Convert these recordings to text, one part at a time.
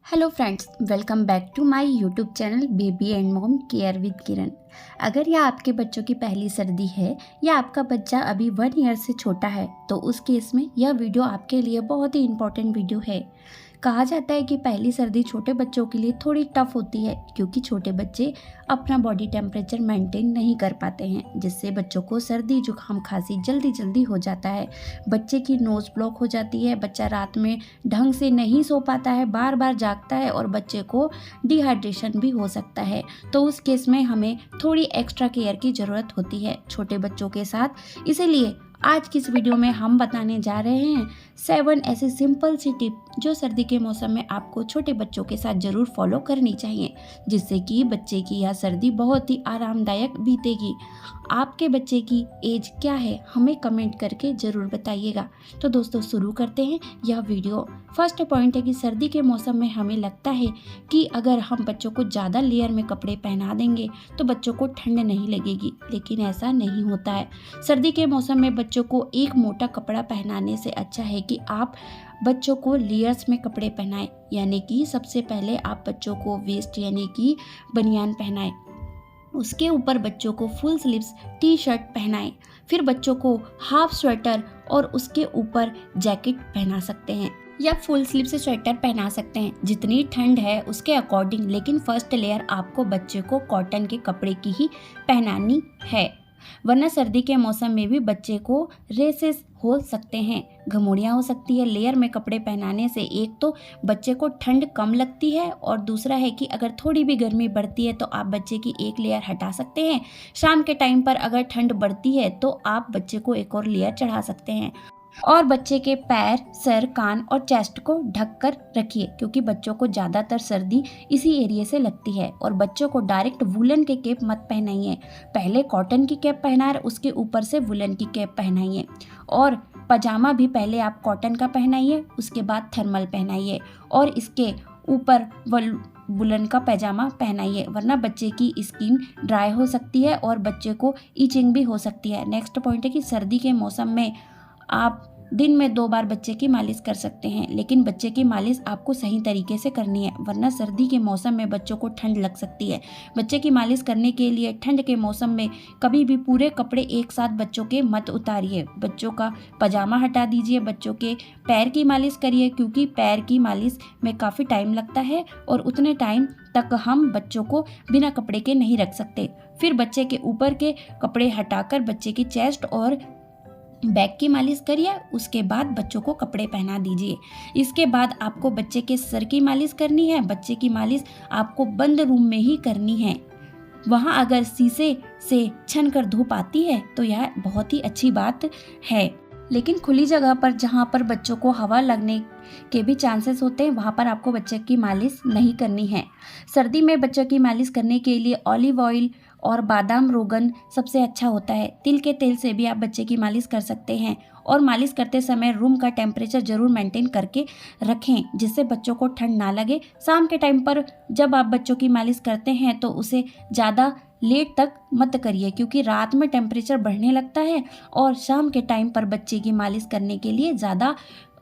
Hello friends, welcome back to my YouTube channel baby and mom care with Kiran. अगर यह आपके बच्चों की पहली सर्दी है या आपका बच्चा अभी 1 ईयर से छोटा है तो उस केस में यह वीडियो आपके लिए बहुत ही इम्पोर्टेंट वीडियो है। कहा जाता है कि पहली सर्दी छोटे बच्चों के लिए थोड़ी टफ होती है क्योंकि छोटे बच्चे अपना बॉडी टेम्परेचर मेंटेन नहीं कर पाते हैं, जिससे बच्चों को सर्दी जुकाम खांसी जल्दी जल्दी हो जाता है। बच्चे की नोज़ ब्लॉक हो जाती है, बच्चा रात में ढंग से नहीं सो पाता है, बार बार जागता है और बच्चे को डिहाइड्रेशन भी हो सकता है। तो उस केस में हमें थोड़ी एक्स्ट्रा केयर की ज़रूरत होती है छोटे बच्चों के साथ। इसीलिए आज की इस वीडियो में हम बताने जा रहे हैं 7 ऐसी सिंपल सी टिप जो सर्दी के मौसम में आपको छोटे बच्चों के साथ ज़रूर फॉलो करनी चाहिए, जिससे कि बच्चे की यह सर्दी बहुत ही आरामदायक बीतेगी। आपके बच्चे की एज क्या है हमें कमेंट करके ज़रूर बताइएगा। तो दोस्तों शुरू करते हैं यह वीडियो। फर्स्ट पॉइंट है कि सर्दी के मौसम में हमें लगता है कि अगर हम बच्चों को ज़्यादा लेयर में कपड़े पहना देंगे तो बच्चों को ठंड नहीं लगेगी, लेकिन ऐसा नहीं होता है। सर्दी के मौसम में बच्चों को एक मोटा कपड़ा पहनाने से अच्छा है कि आप बच्चों को लेयर्स में कपड़े पहनाएं, यानी कि सबसे पहले आप बच्चों को वेस्ट यानी कि बनियान पहनाएं, उसके ऊपर बच्चों को फुल स्लीव्स टी शर्ट पहनाएं, फिर बच्चों को हाफ स्वेटर और उसके ऊपर जैकेट पहना सकते हैं या फुल स्लीव से स्वेटर पहना सकते हैं जितनी ठंड है उसके अकॉर्डिंग। लेकिन फर्स्ट लेयर आपको बच्चे को कॉटन के कपड़े की ही पहनानी है, वरना सर्दी के मौसम में भी बच्चे को रेसेस हो सकते हैं, घमौड़ियाँ हो सकती है। लेयर में कपड़े पहनाने से एक तो बच्चे को ठंड कम लगती है और दूसरा है कि अगर थोड़ी भी गर्मी बढ़ती है तो आप बच्चे की एक लेयर हटा सकते हैं। शाम के टाइम पर अगर ठंड बढ़ती है तो आप बच्चे को एक और लेयर चढ़ा सकते हैं। और बच्चे के पैर, सर, कान और चेस्ट को ढक कर रखिए क्योंकि बच्चों को ज़्यादातर सर्दी इसी एरिया से लगती है। और बच्चों को डायरेक्ट वुलन के कैप मत पहनाइए, पहले कॉटन की कैप पहनाए उसके ऊपर से वुलन की कैप पहनाइए। और पजामा भी पहले आप कॉटन का पहनाइए, उसके बाद थर्मल पहनाइए और इसके ऊपर वुलन का पैजामा पहनाइए, वरना बच्चे की स्किन ड्राई हो सकती है और बच्चे को ईचिंग भी हो सकती है। नेक्स्ट पॉइंट है कि सर्दी के मौसम में आप दिन में 2 बार बच्चे की मालिश कर सकते हैं, लेकिन बच्चे की मालिश आपको सही तरीके से करनी है, वरना सर्दी के मौसम में बच्चों को ठंड लग सकती है। बच्चे की मालिश करने के लिए ठंड के मौसम में कभी भी पूरे कपड़े एक साथ बच्चों के मत उतारिए। बच्चों का पजामा हटा दीजिए, बच्चों के पैर की मालिश करिए क्योंकि पैर की मालिश में काफ़ी टाइम लगता है और उतने टाइम तक हम बच्चों को बिना कपड़े के नहीं रख सकते। फिर बच्चे के ऊपर के कपड़े हटाकर बच्चे की चेस्ट और बैक की मालिश करिए, उसके बाद बच्चों को कपड़े पहना दीजिए। इसके बाद आपको बच्चे के सर की मालिश करनी है। बच्चे की मालिश आपको बंद रूम में ही करनी है, वहाँ अगर शीशे से छन कर धूप आती है तो यह बहुत ही अच्छी बात है, लेकिन खुली जगह पर जहाँ पर बच्चों को हवा लगने के भी चांसेस होते हैं वहाँ पर आपको बच्चे की मालिश नहीं करनी है। सर्दी में बच्चों की मालिश करने के लिए ऑलिव ऑयल और बादाम रोगन सबसे अच्छा होता है। तिल के तेल से भी आप बच्चे की मालिश कर सकते हैं और मालिश करते समय रूम का टेम्परेचर ज़रूर मेंटेन करके रखें जिससे बच्चों को ठंड ना लगे। शाम के टाइम पर जब आप बच्चों की मालिश करते हैं तो उसे ज़्यादा लेट तक मत करिए क्योंकि रात में टेम्परेचर बढ़ने लगता है और शाम के टाइम पर बच्चे की मालिश करने के लिए ज़्यादा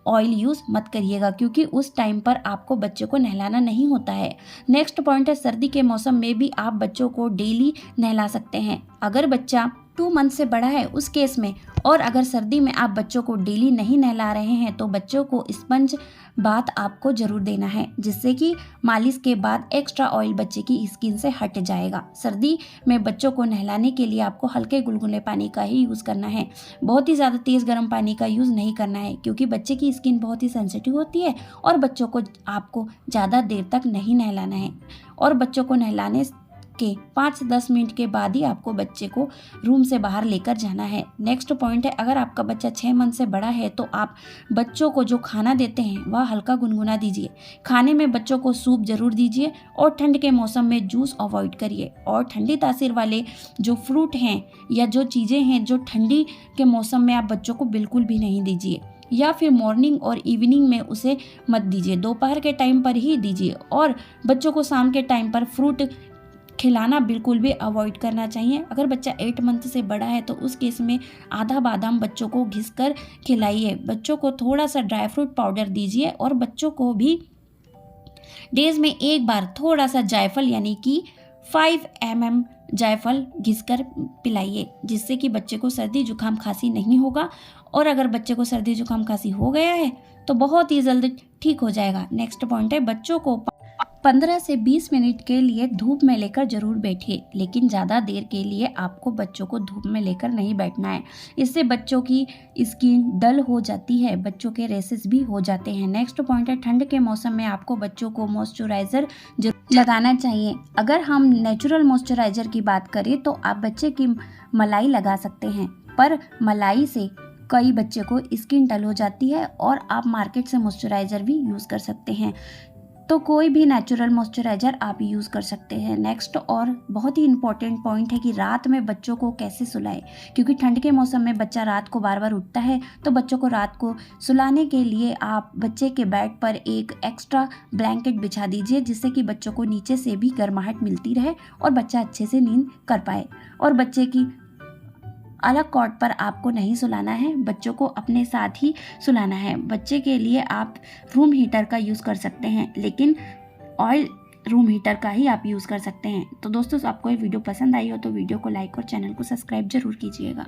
ऑयल यूज़ मत करिएगा क्योंकि उस टाइम पर आपको बच्चे को नहलाना नहीं होता है। नेक्स्ट पॉइंट है, सर्दी के मौसम में भी आप बच्चों को डेली नहला सकते हैं। अगर बच्चा 2 मंथ से बड़ा है उस केस में, और अगर सर्दी में आप बच्चों को डेली नहीं नहला रहे हैं तो बच्चों को स्पंज बाथ आपको ज़रूर देना है, जिससे कि मालिश के बाद एक्स्ट्रा ऑयल बच्चे की स्किन से हट जाएगा। सर्दी में बच्चों को नहलाने के लिए आपको हल्के गुनगुने पानी का ही यूज़ करना है, बहुत ही ज़्यादा तेज़ गर्म पानी का यूज़ नहीं करना है क्योंकि बच्चे की स्किन बहुत ही सेंसिटिव होती है और बच्चों को आपको ज़्यादा देर तक नहीं नहलाना है। और बच्चों को नहलाने के 5 से 10 मिनट के बाद ही आपको बच्चे को रूम से बाहर लेकर जाना है। नेक्स्ट पॉइंट है, अगर आपका बच्चा 6 मंथ से बड़ा है तो आप बच्चों को जो खाना देते हैं वह हल्का गुनगुना दीजिए। खाने में बच्चों को सूप जरूर दीजिए और ठंड के मौसम में जूस अवॉइड करिए। और ठंडी तासीर वाले जो फ्रूट हैं या जो चीज़ें हैं जो ठंडी के मौसम में आप बच्चों को बिल्कुल भी नहीं दीजिए, या फिर मॉर्निंग और इवनिंग में उसे मत दीजिए, दोपहर के टाइम पर ही दीजिए। और बच्चों को शाम के टाइम पर फ्रूट खिलाना बिल्कुल भी अवॉइड करना चाहिए। अगर बच्चा 8 मंथ से बड़ा है तो उस केस में आधा बादाम बच्चों को घिस कर खिलाइए। बच्चों को थोड़ा सा ड्राई फ्रूट पाउडर दीजिए और बच्चों को भी डेज में एक बार थोड़ा सा जायफल यानी कि 5 mm जायफल घिसकर पिलाइए, जिससे कि बच्चे को सर्दी जुकाम खांसी नहीं होगा। और अगर बच्चे को सर्दी जुकाम खांसी हो गया है तो बहुत ही जल्दी ठीक हो जाएगा। नेक्स्ट पॉइंट है, बच्चों को 15 से 20 मिनट के लिए धूप में लेकर जरूर बैठिए, लेकिन ज़्यादा देर के लिए आपको बच्चों को धूप में लेकर नहीं बैठना है। इससे बच्चों की स्किन डल हो जाती है, बच्चों के रेसेस भी हो जाते हैं। नेक्स्ट पॉइंट है, ठंड के मौसम में आपको बच्चों को मॉइस्चराइज़र लगाना चाहिए। अगर हम नेचुरल मॉइस्चराइज़र की बात करें तो आप बच्चे की मलाई लगा सकते हैं, पर मलाई से कई बच्चे को स्किन डल हो जाती है और आप मार्केट से मॉइस्चराइज़र भी यूज़ कर सकते हैं। तो कोई भी नेचुरल मॉइस्चराइज़र आप यूज़ कर सकते हैं। नेक्स्ट और बहुत ही इम्पॉर्टेंट पॉइंट है कि रात में बच्चों को कैसे सुलाएं, क्योंकि ठंड के मौसम में बच्चा रात को बार बार उठता है। तो बच्चों को रात को सुलाने के लिए आप बच्चे के बेड पर एक एक्स्ट्रा ब्लैंकेट बिछा दीजिए, जिससे कि बच्चों को नीचे से भी गर्माहट मिलती रहे और बच्चा अच्छे से नींद कर पाए। और बच्चे की अलग कॉट पर आपको नहीं सुलाना है, बच्चों को अपने साथ ही सुलाना है। बच्चे के लिए आप रूम हीटर का यूज़ कर सकते हैं, लेकिन ऑयल रूम हीटर का ही आप यूज़ कर सकते हैं। तो दोस्तों, आपको ये वीडियो पसंद आई हो तो वीडियो को लाइक और चैनल को सब्सक्राइब जरूर कीजिएगा।